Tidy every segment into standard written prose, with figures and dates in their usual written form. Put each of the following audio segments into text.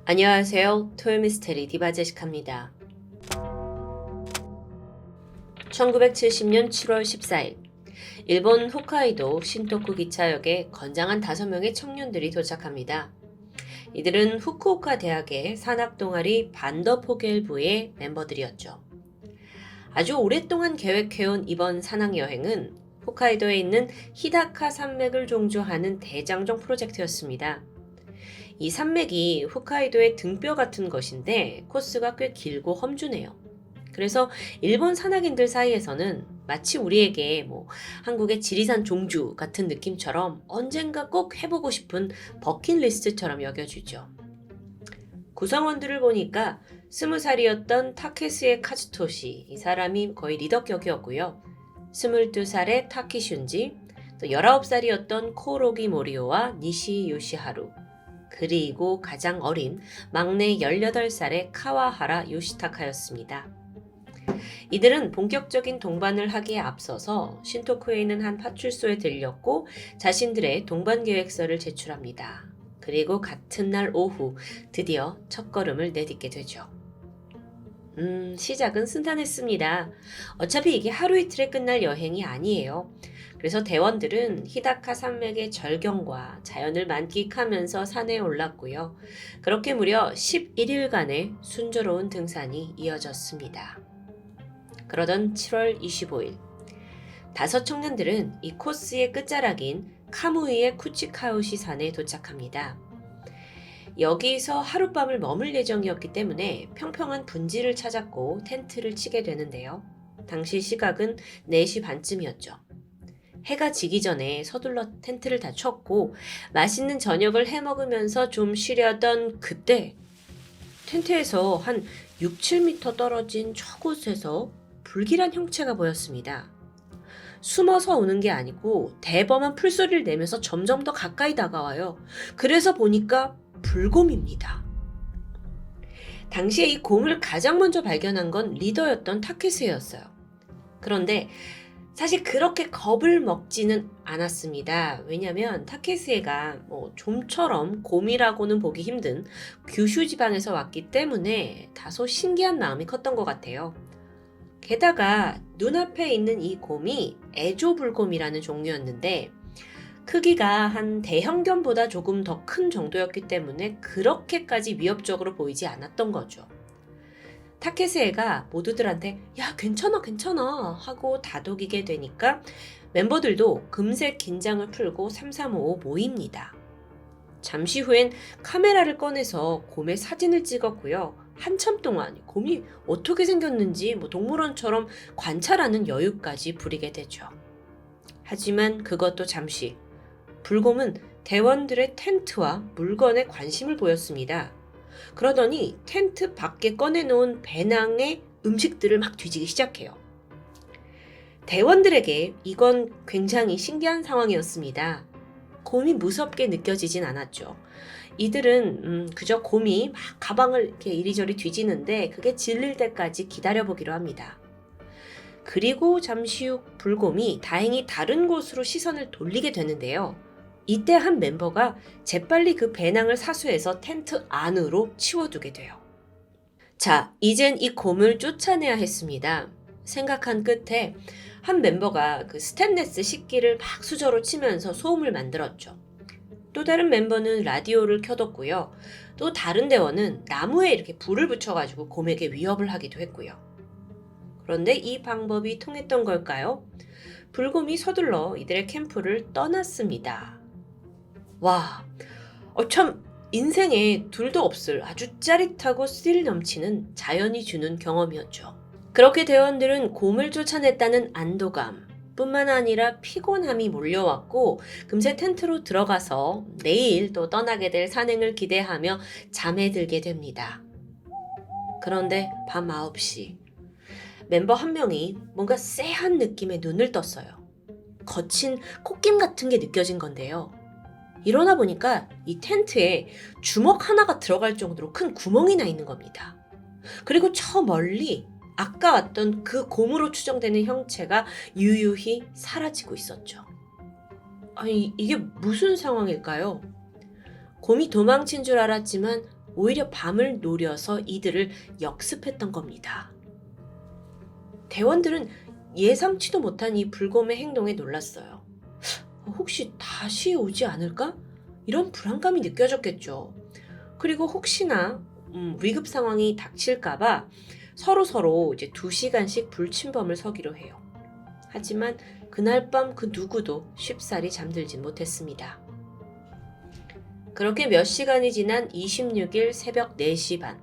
안녕하세요. 토요미스테리 디바제시카입니다. 1970년 7월 14일, 일본 홋카이도 신토쿠 기차역에 건장한 5명의 청년들이 도착합니다. 이들은 후쿠오카 대학의 산악동아리 반더포겔부의 멤버들이었죠. 아주 오랫동안 계획해온 이번 산악여행은 홋카이도에 있는 히다카 산맥을 종주하는 대장정 프로젝트였습니다. 이 산맥이 홋카이도의 등뼈 같은 것인데 코스가 꽤 길고 험준해요. 그래서 일본 산악인들 사이에서는 마치 우리에게 한국의 지리산 종주 같은 느낌처럼 언젠가 꼭 해보고 싶은 버킷리스트처럼 여겨지죠. 구성원들을 보니까 20살이었던 타케스에 카즈토시, 이 사람이 거의 리더격이었고요. 22살의 타키슌지, 또 19살이었던 코로기 모리오와 니시 요시하루, 그리고 가장 어린 막내 18살의 카와하라 요시타카였습니다. 이들은 본격적인 동반을 하기에 앞서서 신토쿠에 있는 한 파출소에 들렸고 자신들의 동반 계획서를 제출합니다. 그리고 같은 날 오후 드디어 첫걸음을 내딛게 되죠. 시작은 순탄했습니다. 어차피 이게 하루 이틀에 끝날 여행이 아니에요. 그래서 대원들은 히다카 산맥의 절경과 자연을 만끽하면서 산에 올랐고요. 그렇게 무려 11일간의 순조로운 등산이 이어졌습니다. 그러던 7월 25일, 5 청년들은 이 코스의 끝자락인 카무이의 쿠치카우시 산에 도착합니다. 여기서 하룻밤을 머물 예정이었기 때문에 평평한 분지를 찾았고 텐트를 치게 되는데요. 당시 시각은 4시 반쯤이었죠. 해가 지기 전에 서둘러 텐트를 다 쳤고 맛있는 저녁을 해먹으면서 좀 쉬려던 그때 텐트에서 한 6, 7m 떨어진 저곳에서 불길한 형체가 보였습니다. 숨어서 오는 게 아니고 대범한 풀소리를 내면서 점점 더 가까이 다가와요. 그래서 보니까 불곰입니다. 당시에 이 곰을 가장 먼저 발견한 건 리더였던 타케스였어요. 그런데 사실 그렇게 겁을 먹지는 않았습니다. 왜냐면 타케스에가 좀처럼 곰이라고는 보기 힘든 규슈 지방에서 왔기 때문에 다소 신기한 마음이 컸던 것 같아요. 게다가 눈앞에 있는 이 곰이 에조불곰이라는 종류였는데 크기가 한 대형견보다 조금 더 큰 정도였기 때문에 그렇게까지 위협적으로 보이지 않았던 거죠. 타케스에가 모두들한테 야 괜찮아 하고 다독이게 되니까 멤버들도 금세 긴장을 풀고 335 모입니다. 잠시 후엔 카메라를 꺼내서 곰의 사진을 찍었고요. 한참 동안 곰이 어떻게 생겼는지 동물원처럼 관찰하는 여유까지 부리게 되죠. 하지만 그것도 잠시. 불곰은 대원들의 텐트와 물건에 관심을 보였습니다. 그러더니 텐트 밖에 꺼내놓은 배낭에 음식들을 막 뒤지기 시작해요. 대원들에게 이건 굉장히 신기한 상황이었습니다. 곰이 무섭게 느껴지진 않았죠. 이들은 그저 곰이 막 가방을 이렇게 이리저리 뒤지는데 그게 질릴 때까지 기다려보기로 합니다. 그리고 잠시 후 불곰이 다행히 다른 곳으로 시선을 돌리게 되는데요. 이때 한 멤버가 재빨리 그 배낭을 사수해서 텐트 안으로 치워두게 돼요. 자, 이젠 이 곰을 쫓아내야 했습니다. 생각한 끝에 한 멤버가 그 스테인레스 식기를 막 수저로 치면서 소음을 만들었죠. 또 다른 멤버는 라디오를 켜뒀고요. 또 다른 대원은 나무에 이렇게 불을 붙여가지고 곰에게 위협을 하기도 했고요. 그런데 이 방법이 통했던 걸까요? 불곰이 서둘러 이들의 캠프를 떠났습니다. 와, 참 인생에 둘도 없을 아주 짜릿하고 스릴 넘치는 자연이 주는 경험이었죠. 그렇게 대원들은 곰을 쫓아냈다는 안도감 뿐만 아니라 피곤함이 몰려왔고 금세 텐트로 들어가서 내일 또 떠나게 될 산행을 기대하며 잠에 들게 됩니다. 그런데 밤 9시 멤버 한 명이 뭔가 쎄한 느낌의 눈을 떴어요. 거친 콧김 같은 게 느껴진 건데요. 일어나 보니까 이 텐트에 주먹 하나가 들어갈 정도로 큰 구멍이 나 있는 겁니다. 그리고 저 멀리 아까 왔던 그 곰으로 추정되는 형체가 유유히 사라지고 있었죠. 아니, 이게 무슨 상황일까요? 곰이 도망친 줄 알았지만 오히려 밤을 노려서 이들을 역습했던 겁니다. 대원들은 예상치도 못한 이 불곰의 행동에 놀랐어요. 혹시 다시 오지 않을까? 이런 불안감이 느껴졌겠죠. 그리고 혹시나 위급 상황이 닥칠까봐 서로 이제 2시간씩 불침범을 서기로 해요. 하지만 그날 밤 그 누구도 쉽사리 잠들진 못했습니다. 그렇게 몇 시간이 지난 26일 새벽 4시 반,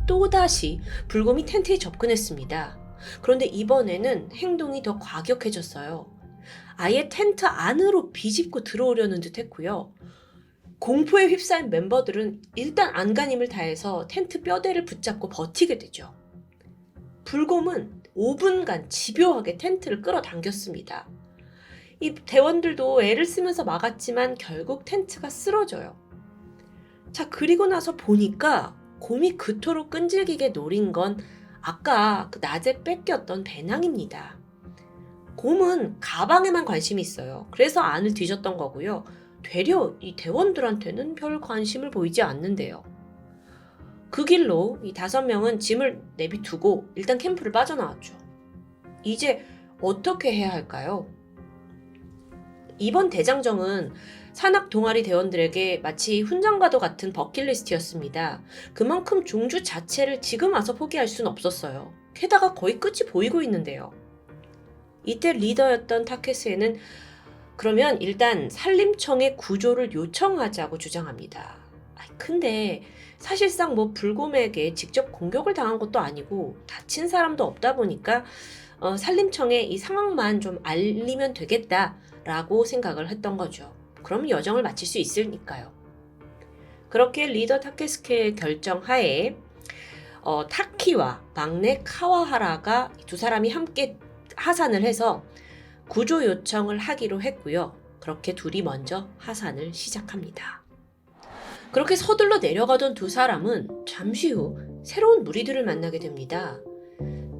또다시 불곰이 텐트에 접근했습니다. 그런데 이번에는 행동이 더 과격해졌어요. 아예 텐트 안으로 비집고 들어오려는 듯 했고요. 공포에 휩싸인 멤버들은 일단 안간힘을 다해서 텐트 뼈대를 붙잡고 버티게 되죠. 불곰은 5분간 집요하게 텐트를 끌어당겼습니다. 이 대원들도 애를 쓰면서 막았지만 결국 텐트가 쓰러져요. 자, 그리고 나서 보니까 곰이 그토록 끈질기게 노린 건 아까 그 낮에 뺏겼던 배낭입니다. 곰은 가방에만 관심이 있어요. 그래서 안을 뒤졌던 거고요. 되려 이 대원들한테는 별 관심을 보이지 않는데요. 그 길로 이 5명은 짐을 내비두고 일단 캠프를 빠져나왔죠. 이제 어떻게 해야 할까요? 이번 대장정은 산악 동아리 대원들에게 마치 훈장과도 같은 버킷리스트였습니다. 그만큼 종주 자체를 지금 와서 포기할 수는 없었어요. 게다가 거의 끝이 보이고 있는데요. 이때 리더였던 타케스에는 그러면 일단 산림청에 구조를 요청하자고 주장합니다. 근데 사실상 불곰에게 직접 공격을 당한 것도 아니고 다친 사람도 없다 보니까 산림청에 이 상황만 좀 알리면 되겠다라고 생각을 했던 거죠. 그럼 여정을 마칠 수 있으니까요. 그렇게 리더 타케스케의 결정하에 타키와 막내 카와하라가 2사람이 함께 하산을 해서 구조 요청을 하기로 했고요. 그렇게 둘이 먼저 하산을 시작합니다. 그렇게 서둘러 내려가던 2사람은 잠시 후 새로운 무리들을 만나게 됩니다.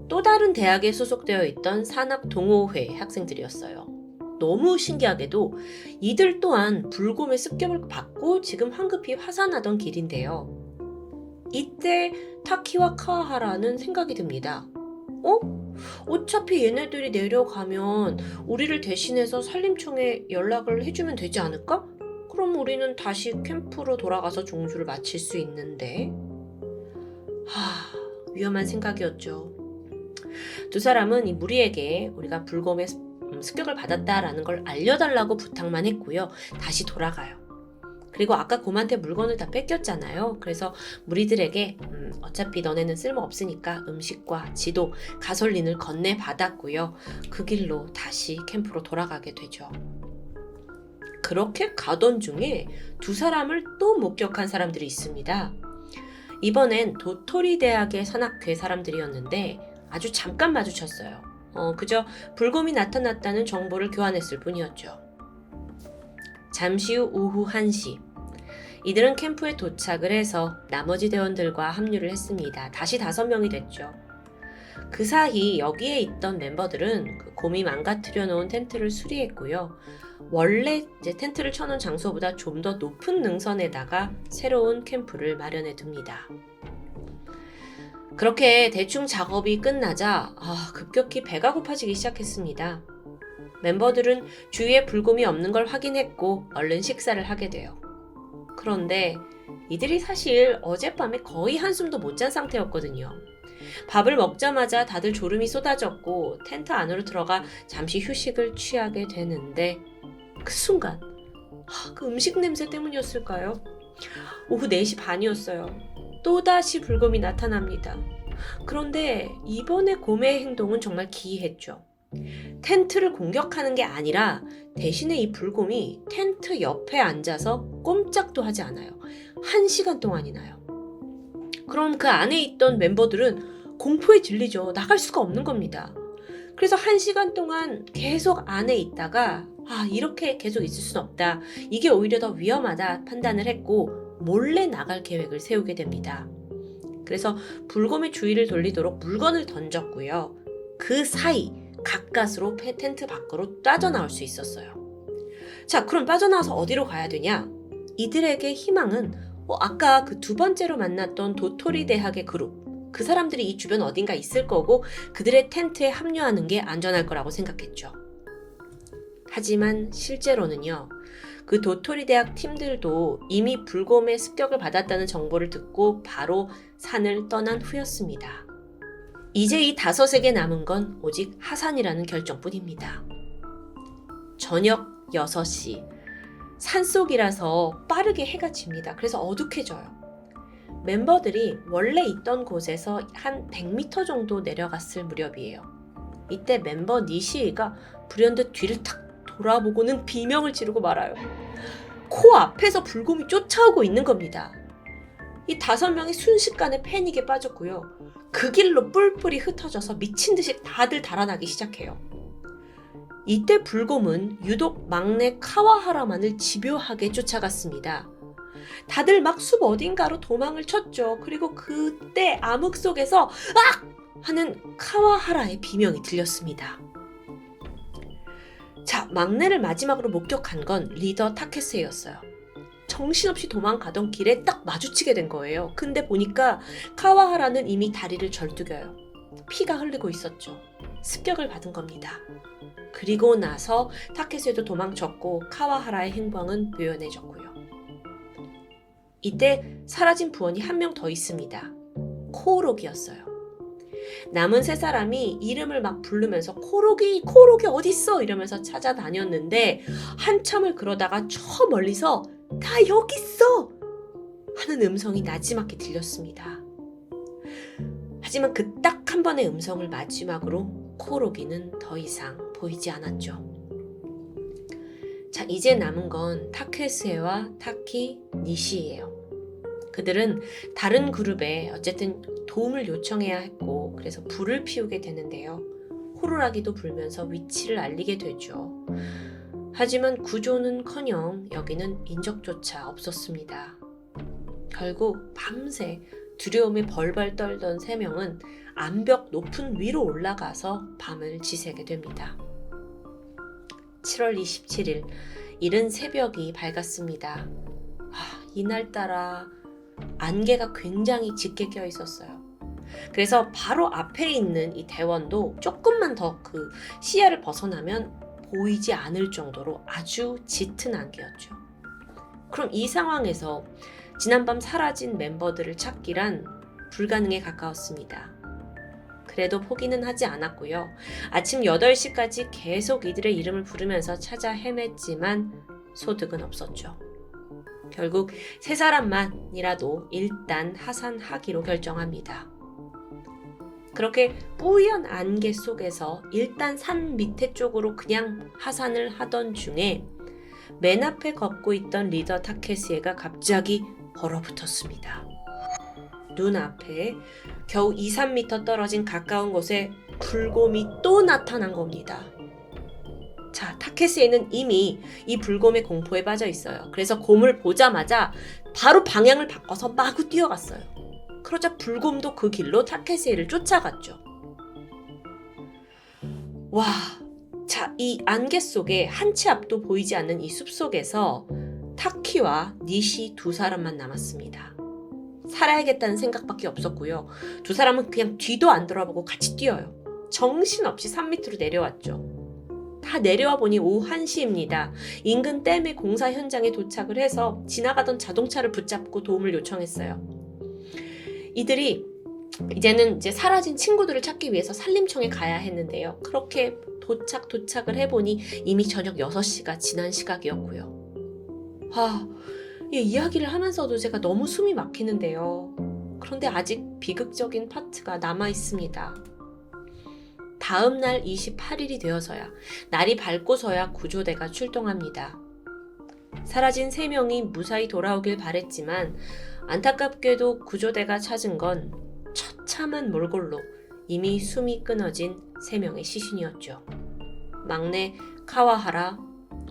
또 다른 대학에 소속되어 있던 산악 동호회 학생들이었어요. 너무 신기하게도 이들 또한 불곰의 습격을 받고 지금 황급히 하산하던 길인데요. 이때 타키와 카와하라는 생각이 듭니다. 어차피 얘네들이 내려가면 우리를 대신해서 산림청에 연락을 해주면 되지 않을까? 그럼 우리는 다시 캠프로 돌아가서 종주를 마칠 수 있는데. 위험한 생각이었죠. 2사람은 이 무리에게 우리가 불곰의 습격을 받았다라는 걸 알려달라고 부탁만 했고요. 다시 돌아가요. 그리고 아까 곰한테 물건을 다 뺏겼잖아요. 그래서 무리들에게 어차피 너네는 쓸모없으니까 음식과 지도, 가솔린을 건네받았고요. 그 길로 다시 캠프로 돌아가게 되죠. 그렇게 가던 중에 2사람을 또 목격한 사람들이 있습니다. 이번엔 도토리 대학의 산악회 사람들이었는데 아주 잠깐 마주쳤어요. 그저 불곰이 나타났다는 정보를 교환했을 뿐이었죠. 잠시 후 오후 1시, 이들은 캠프에 도착을 해서 나머지 대원들과 합류를 했습니다. 다시 5명이 됐죠. 그 사이 여기에 있던 멤버들은 그 곰이 망가뜨려 놓은 텐트를 수리했고요. 원래 이제 텐트를 쳐놓은 장소보다 좀 더 높은 능선에다가 새로운 캠프를 마련해 둡니다. 그렇게 대충 작업이 끝나자 급격히 배가 고파지기 시작했습니다. 멤버들은 주위에 불곰이 없는 걸 확인했고 얼른 식사를 하게 돼요. 그런데 이들이 사실 어젯밤에 거의 한숨도 못 잔 상태였거든요. 밥을 먹자마자 다들 졸음이 쏟아졌고 텐트 안으로 들어가 잠시 휴식을 취하게 되는데 그 순간 그 음식 냄새 때문이었을까요? 오후 4시 반이었어요. 또다시 불곰이 나타납니다. 그런데 이번에 곰의 행동은 정말 기이했죠. 텐트를 공격하는 게 아니라 대신에 이 불곰이 텐트 옆에 앉아서 꼼짝도 하지 않아요. 1시간 동안이나요. 그럼 그 안에 있던 멤버들은 공포에 질리죠. 나갈 수가 없는 겁니다. 그래서 1시간 동안 계속 안에 있다가 이렇게 계속 있을 순 없다. 이게 오히려 더 위험하다 판단을 했고 몰래 나갈 계획을 세우게 됩니다. 그래서 불곰의 주의를 돌리도록 물건을 던졌고요. 그 사이 가까스로 텐트 밖으로 빠져나올 수 있었어요. 자, 그럼 빠져나와서 어디로 가야 되냐? 이들에게 희망은 아까 그 두 번째로 만났던 도토리 대학의 그룹, 그 사람들이 이 주변 어딘가 있을 거고 그들의 텐트에 합류하는 게 안전할 거라고 생각했죠. 하지만 실제로는요, 그 도토리 대학 팀들도 이미 불곰의 습격을 받았다는 정보를 듣고 바로 산을 떠난 후였습니다. 이제 이 5에게 남은 건 오직 하산이라는 결정뿐입니다. 저녁 6시, 산속이라서 빠르게 해가 집니다. 그래서 어둑해져요. 멤버들이 원래 있던 곳에서 한 100m 정도 내려갔을 무렵이에요. 이때 멤버 니시이가 불현듯 뒤를 탁 돌아보고는 비명을 지르고 말아요. 코 앞에서 불곰이 쫓아오고 있는 겁니다. 이 5명이 순식간에 패닉에 빠졌고요. 그 길로 뿔뿔이 흩어져서 미친 듯이 다들 달아나기 시작해요. 이때 불곰은 유독 막내 카와하라만을 집요하게 쫓아갔습니다. 다들 막 숲 어딘가로 도망을 쳤죠. 그리고 그때 암흑 속에서 악! 하는 카와하라의 비명이 들렸습니다. 자, 막내를 마지막으로 목격한 건 리더 타케스였어요. 정신없이 도망가던 길에 딱 마주치게 된 거예요. 근데 보니까 카와하라는 이미 다리를 절뚝여요. 피가 흘리고 있었죠. 습격을 받은 겁니다. 그리고 나서 타케스도 도망쳤고 카와하라의 행방은 묘연해졌고요. 이때 사라진 부원이 한 명 더 있습니다. 코오록이었어요. 남은 3사람이 이름을 막 부르면서 코오록이 어딨어? 이러면서 찾아다녔는데 한참을 그러다가 저 멀리서 다 여기 있어! 하는 음성이 나지막히 들렸습니다. 하지만 그 딱 한 번의 음성을 마지막으로 코오록이는 더 이상 보이지 않았죠. 자, 이제 남은 건 타케스에와 타키, 니시예요. 그들은 다른 그룹에 어쨌든 도움을 요청해야 했고 그래서 불을 피우게 되는데요. 호루라기도 불면서 위치를 알리게 되죠. 하지만 구조는커녕 여기는 인적조차 없었습니다. 결국 밤새 두려움에 벌벌 떨던 3명은 암벽 높은 위로 올라가서 밤을 지새게 됩니다. 7월 27일 이른 새벽이 밝았습니다. 이날따라 안개가 굉장히 짙게 껴 있었어요. 그래서 바로 앞에 있는 이 대원도 조금만 더 그 시야를 벗어나면 보이지 않을 정도로 아주 짙은 안개였죠. 그럼 이 상황에서 지난밤 사라진 멤버들을 찾기란 불가능에 가까웠습니다. 그래도 포기는 하지 않았고요. 아침 8시까지 계속 이들의 이름을 부르면서 찾아 헤맸지만 소득은 없었죠. 결국 3사람만이라도 일단 하산하기로 결정합니다. 그렇게 뿌연 안개 속에서 일단 산 밑에 쪽으로 그냥 하산을 하던 중에 맨 앞에 걷고 있던 리더 타케시에가 갑자기 얼어붙었습니다. 눈앞에 겨우 2-3m 떨어진 가까운 곳에 불곰이 또 나타난 겁니다. 자, 타케시에는 이미 이 불곰의 공포에 빠져 있어요. 그래서 곰을 보자마자 바로 방향을 바꿔서 마구 뛰어갔어요. 그러자 불곰도 그 길로 타케시에를 쫓아갔죠. 와, 자, 이 안개 속에 한 치 앞도 보이지 않는 이 숲속에서 타키와 니시 2사람만 남았습니다. 살아야겠다는 생각밖에 없었고요. 2사람은 그냥 뒤도 안 돌아보고 같이 뛰어요. 정신없이 산 밑으로 내려왔죠. 다 내려와 보니 오후 1시입니다. 인근 댐의 공사 현장에 도착을 해서 지나가던 자동차를 붙잡고 도움을 요청했어요. 이들이 이제는 이제 사라진 친구들을 찾기 위해서 산림청에 가야 했는데요. 그렇게 도착을 해보니 이미 저녁 6시가 지난 시각이었고요. 이 이야기를 하면서도 제가 너무 숨이 막히는데요. 그런데 아직 비극적인 파트가 남아 있습니다. 다음 날 28일이 되어서야, 날이 밝고서야 구조대가 출동합니다. 사라진 3명이 무사히 돌아오길 바랬지만 안타깝게도 구조대가 찾은 건 처참한 몰골로 이미 숨이 끊어진 3명의 시신이었죠. 막내 카와하라,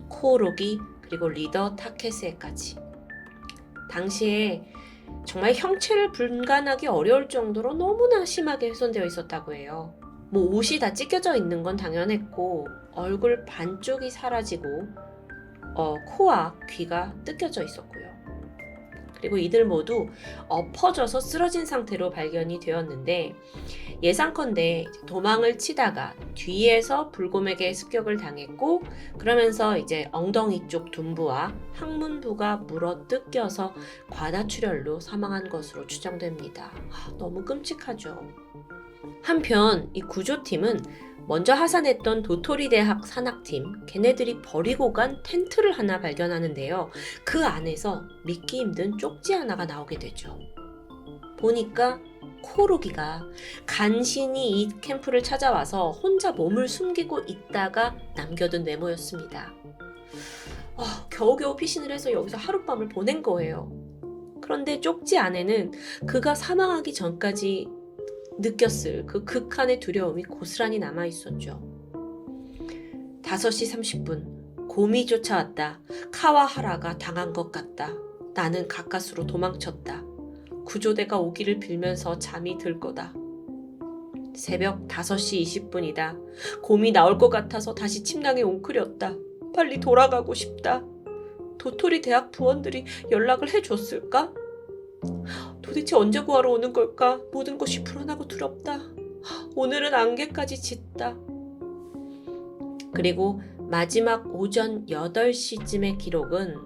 코오로기, 그리고 리더 타케스에까지. 당시에 정말 형체를 분간하기 어려울 정도로 너무나 심하게 훼손되어 있었다고 해요. 옷이 다 찢겨져 있는 건 당연했고 얼굴 반쪽이 사라지고 코와 귀가 뜯겨져 있었고요. 그리고 이들 모두 엎어져서 쓰러진 상태로 발견이 되었는데 예상컨대 도망을 치다가 뒤에서 불곰에게 습격을 당했고 그러면서 이제 엉덩이 쪽 둔부와 항문부가 물어 뜯겨서 과다출혈로 사망한 것으로 추정됩니다. 너무 끔찍하죠. 한편 이 구조팀은 먼저 하산했던 도토리 대학 산악팀, 걔네들이 버리고 간 텐트를 하나 발견하는데요. 그 안에서 믿기 힘든 쪽지 하나가 나오게 되죠. 보니까 코오로기가 간신히 이 캠프를 찾아와서 혼자 몸을 숨기고 있다가 남겨둔 메모였습니다. 겨우겨우 피신을 해서 여기서 하룻밤을 보낸 거예요. 그런데 쪽지 안에는 그가 사망하기 전까지 느꼈을 그 극한의 두려움이 고스란히 남아있었죠. 5시 30분 곰이 쫓아왔다. 카와하라가 당한 것 같다. 나는 가까스로 도망쳤다. 구조대가 오기를 빌면서 잠이 들 거다. 새벽 5시 20분이다. 곰이 나올 것 같아서 다시 침낭에 웅크렸다. 빨리 돌아가고 싶다. 도토리 대학 부원들이 연락을 해줬을까? 도대체 언제 구하러 오는 걸까? 모든 것이 불안하고 두렵다. 오늘은 안개까지 짙다. 그리고 마지막 오전 8시쯤의 기록은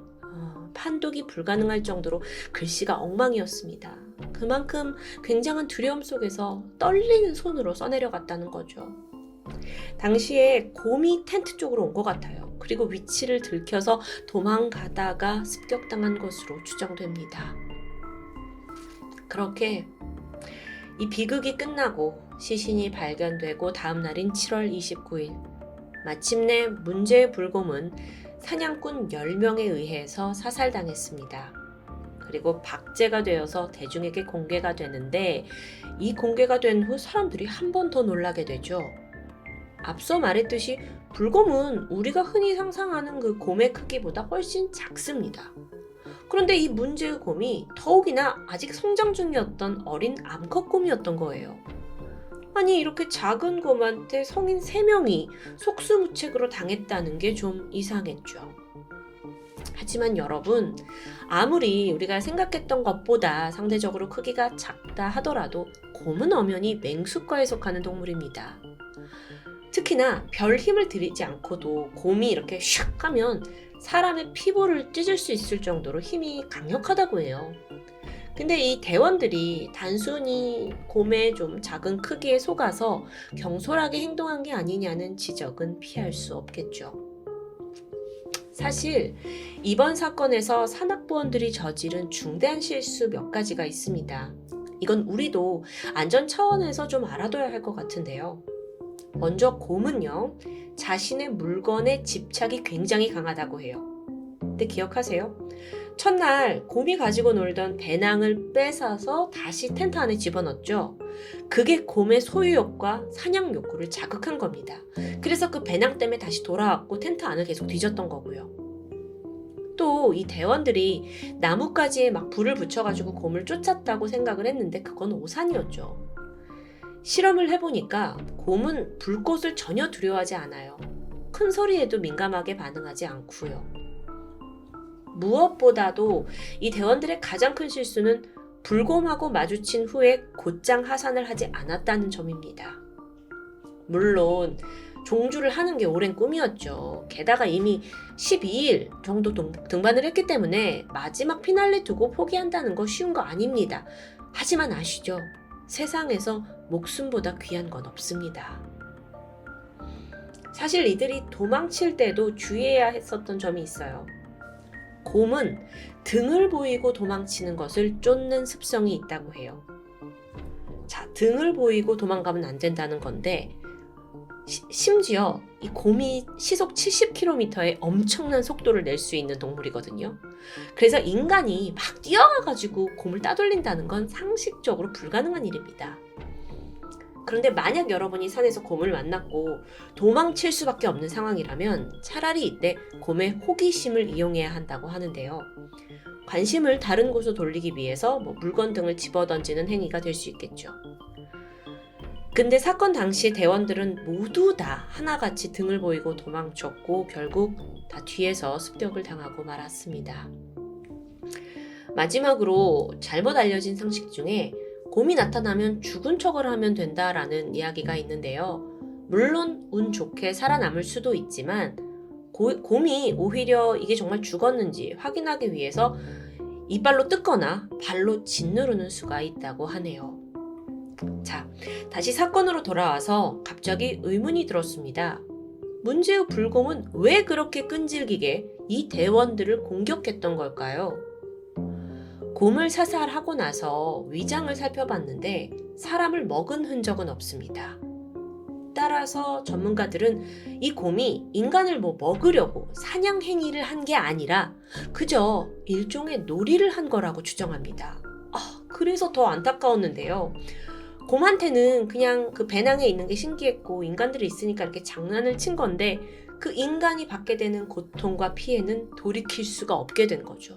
판독이 불가능할 정도로 글씨가 엉망이었습니다. 그만큼 굉장한 두려움 속에서 떨리는 손으로 써내려갔다는 거죠. 당시에 곰이 텐트 쪽으로 온 것 같아요. 그리고 위치를 들켜서 도망가다가 습격당한 것으로 추정됩니다. 그렇게 이 비극이 끝나고 시신이 발견되고 다음 날인 7월 29일 마침내 문제의 불곰은 사냥꾼 10명에 의해서 사살당했습니다. 그리고 박제가 되어서 대중에게 공개가 되는데 이 공개가 된 후 사람들이 한 번 더 놀라게 되죠. 앞서 말했듯이 불곰은 우리가 흔히 상상하는 그 곰의 크기보다 훨씬 작습니다. 그런데 이 문제의 곰이 더욱이나 아직 성장 중이었던 어린 암컷곰이었던 거예요. 아니 이렇게 작은 곰한테 성인 3명이 속수무책으로 당했다는 게 좀 이상했죠. 하지만 여러분, 아무리 우리가 생각했던 것보다 상대적으로 크기가 작다 하더라도 곰은 엄연히 맹수과에 속하는 동물입니다. 특히나 별 힘을 들이지 않고도 곰이 이렇게 슉 하면 사람의 피부를 찢을 수 있을 정도로 힘이 강력하다고 해요. 근데 이 대원들이 단순히 곰의 좀 작은 크기에 속아서 경솔하게 행동한 게 아니냐는 지적은 피할 수 없겠죠. 사실 이번 사건에서 산악부원들이 저지른 중대한 실수 몇 가지가 있습니다. 이건 우리도 안전 차원에서 좀 알아둬야 할 것 같은데요. 먼저 곰은요, 자신의 물건에 집착이 굉장히 강하다고 해요. 근데 기억하세요? 첫날 곰이 가지고 놀던 배낭을 뺏어서 다시 텐트 안에 집어넣었죠. 그게 곰의 소유욕과 사냥 욕구를 자극한 겁니다. 그래서 그 배낭 때문에 다시 돌아왔고 텐트 안을 계속 뒤졌던 거고요. 또 이 대원들이 나뭇가지에 막 불을 붙여가지고 곰을 쫓았다고 생각을 했는데 그건 오산이었죠. 실험을 해보니까 곰은 불꽃을 전혀 두려워하지 않아요. 큰 소리에도 민감하게 반응하지 않고요. 무엇보다도 이 대원들의 가장 큰 실수는 불곰하고 마주친 후에 곧장 하산을 하지 않았다는 점입니다. 물론 종주를 하는 게 오랜 꿈이었죠. 게다가 이미 12일 정도 등반을 했기 때문에 마지막 피날레 두고 포기한다는 거 쉬운 거 아닙니다. 하지만 아시죠? 세상에서 목숨보다 귀한 건 없습니다. 사실 이들이 도망칠 때도 주의해야 했었던 점이 있어요. 곰은 등을 보이고 도망치는 것을 쫓는 습성이 있다고 해요. 자, 등을 보이고 도망가면 안 된다는 건데 심지어 이 곰이 시속 70km의 엄청난 속도를 낼 수 있는 동물이거든요. 그래서 인간이 막 뛰어가가지고 곰을 따돌린다는 건 상식적으로 불가능한 일입니다. 그런데 만약 여러분이 산에서 곰을 만났고 도망칠 수밖에 없는 상황이라면 차라리 이때 곰의 호기심을 이용해야 한다고 하는데요. 관심을 다른 곳으로 돌리기 위해서 물건 등을 집어던지는 행위가 될 수 있겠죠. 근데 사건 당시 대원들은 모두 다 하나같이 등을 보이고 도망쳤고 결국 다 뒤에서 습격을 당하고 말았습니다. 마지막으로 잘못 알려진 상식 중에 곰이 나타나면 죽은 척을 하면 된다라는 이야기가 있는데요. 물론 운 좋게 살아남을 수도 있지만 곰이 오히려 이게 정말 죽었는지 확인하기 위해서 이빨로 뜯거나 발로 짓누르는 수가 있다고 하네요. 자, 다시 사건으로 돌아와서 갑자기 의문이 들었습니다. 문제의 불곰은 왜 그렇게 끈질기게 이 대원들을 공격했던 걸까요? 곰을 사살하고 나서 위장을 살펴봤는데 사람을 먹은 흔적은 없습니다. 따라서 전문가들은 이 곰이 인간을 먹으려고 사냥 행위를 한 게 아니라 그저 일종의 놀이를 한 거라고 추정합니다. 그래서 더 안타까웠는데요. 곰한테는 그냥 그 배낭에 있는 게 신기했고 인간들이 있으니까 이렇게 장난을 친 건데 그 인간이 받게 되는 고통과 피해는 돌이킬 수가 없게 된 거죠.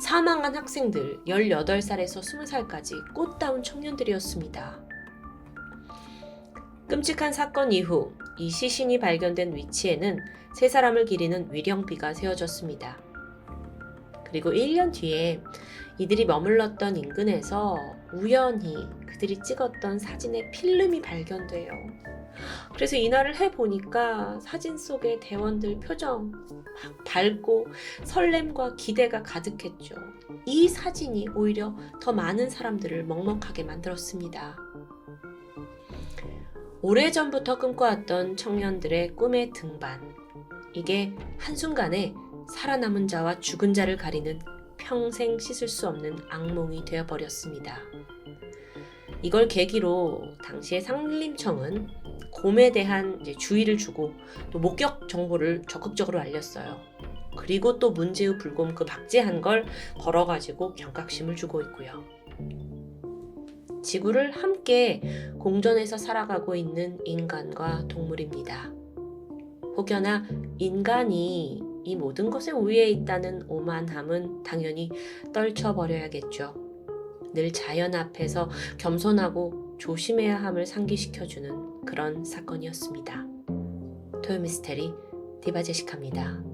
사망한 학생들 18살에서 20살까지 꽃다운 청년들이었습니다. 끔찍한 사건 이후 이 시신이 발견된 위치에는 세 사람을 기리는 위령비가 세워졌습니다. 그리고 1년 뒤에 이들이 머물렀던 인근에서 우연히 그들이 찍었던 사진의 필름이 발견돼요. 그래서 이날을 해보니까 사진 속의 대원들 표정 막 밝고 설렘과 기대가 가득했죠. 이 사진이 오히려 더 많은 사람들을 먹먹하게 만들었습니다. 오래전부터 꿈꿔왔던 청년들의 꿈의 등반. 이게 한순간에 살아남은 자와 죽은 자를 가리는 평생 씻을 수 없는 악몽이 되어버렸습니다. 이걸 계기로 당시의 산림청은 곰에 대한 주의를 주고 또 목격 정보를 적극적으로 알렸어요. 그리고 또 문제의 불곰 그 박제한 걸 걸어가지고 경각심을 주고 있고요. 지구를 함께 공존해서 살아가고 있는 인간과 동물입니다. 혹여나 인간이 이 모든 것에 우위에 있다는 오만함은 당연히 떨쳐버려야겠죠. 늘 자연 앞에서 겸손하고 조심해야 함을 상기시켜주는 그런 사건이었습니다. 토요미스테리 디바제시카입니다.